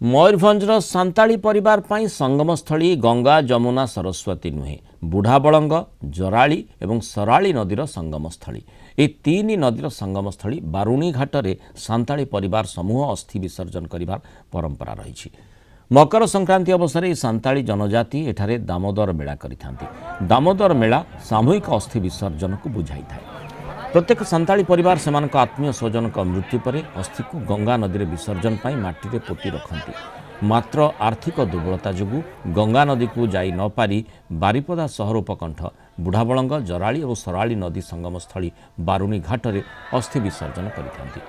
मयूरभंजर सांताली परिवार पाई संगमस्थली गंगा जमुना सरस्वती नुहे बुढ़ाबलंग जराली एवं सराली नदीर संगमस्थली ए तीन नदीर संगमस्थली बारुणी घाटरे सांताली परिवार समूह अस्थि विसर्जन करिबार परंपरा रही। मकर संक्रांति अवसर में सांताली जनजाति एठारे दामोदर मेला करिथांती। दामोदर मेला सामूहिक अस्थि विसर्जन को बुझाई थाए। प्रत्येक सांताली परिवार सेमानक आत्मीय स्वजन मृत्यु पर अस्थि को गंगा नदी में विसर्जन पर माटी पोती रखती। मात्र आर्थिक दुर्बलता जोगु गंगा नदी को जाई न पारी बारिपदा सहर उपकंठ बुढ़ाबलंग जराली और सराली नदी संगमस्थली बारुणी घाटरे अस्थि विसर्जन करिथांती।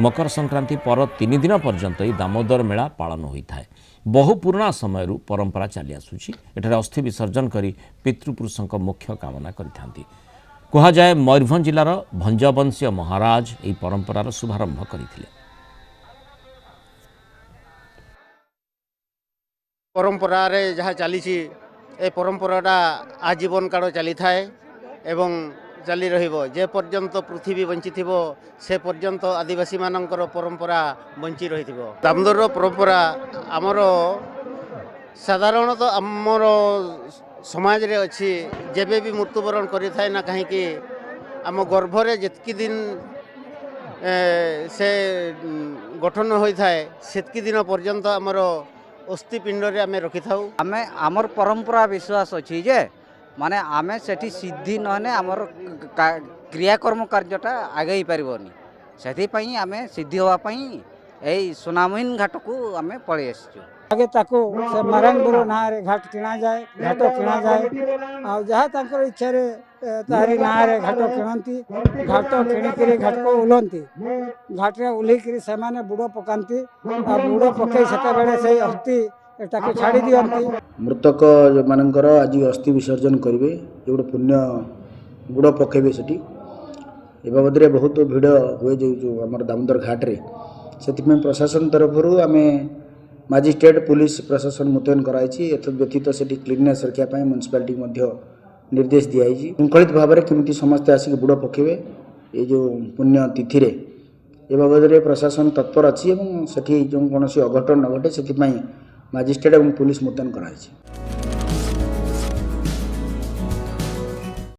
मकर संक्रांति पर 3 दिन पर्यंत ही दामोदर मेला पालन होता है। बहु पुराना समय परंपरा चली आसुची। एठारे अस्थि विसर्जन करी पितृपुरुषों मुख्य कामना करिथांती। कहुए मयूरभंज जिलार भंजवंशीय महाराज यह परंपरार शुभारंभ करथिले। परंपरा रे जहाँ चली ए परंपराटा आजीवन काल चली थाए एवं चली रहिबो। जे पर्यंत पृथ्वी बंची थिबो से पर्यंत आदिवासी मानकर परंपरा बंची रही थिबो। दामोदर परंपरा आमर साधारणतः आमर समाज रे अच्छी जेबे भी मृत्युवरण करि थाए ना कहीं कि आम गर्भरे जितकी दिन से गठन होई थाए सेतकी दिन पर्यंत आमर अस्थि पिंड रे आमे रखि थाउ। आमे आमर परंपरा विश्वास अछि जे माने आमे सेठी सिद्धि नहने आमर क्रियाकर्म कार्यटा आगे ही परिबोनी। सेठी पई आमे सिद्धि होवा पई एई सोनामुइन घाट को आमे पळि आछू। आगे ताको से मारंगपुर नारे घाट किणा जाए, घाट किणा जाए आ जहाँ ताकर इच्छा रे तारी नारे घाट किणती। घाट किणिकरी घाट को उलंती। घाट रे उलीकरी से माने बुड़ो पकांती आ बुड़ो पकई सेते बेले से अस्थि एटाके छाड़ी दियंती। मृतक मानकर आज अस्थि विसर्जन करेंगे जो पुण्य गुड़ पकेबे सेठी ए बाबद बहुत भिड़ हुए जो आम दामोदर घाट रे से प्रशासन तरफ आम मजिस्ट्रेट पुलिस प्रशासन मुतयन कराई। व्यतीत से क्लीननेस रखापी म्यूनिसिपालिटी निर्देश दिखाई। श्रृंखलित भाव में केमी समस्ते आसिक बुड़ पकेबे ये जो पुण्य तिथि रे ए बाबद प्रशासन तत्पर अच्छी। जो कौन अघटन न घटे से मजिस्ट्रेट और पुलिस मुतयन कराई।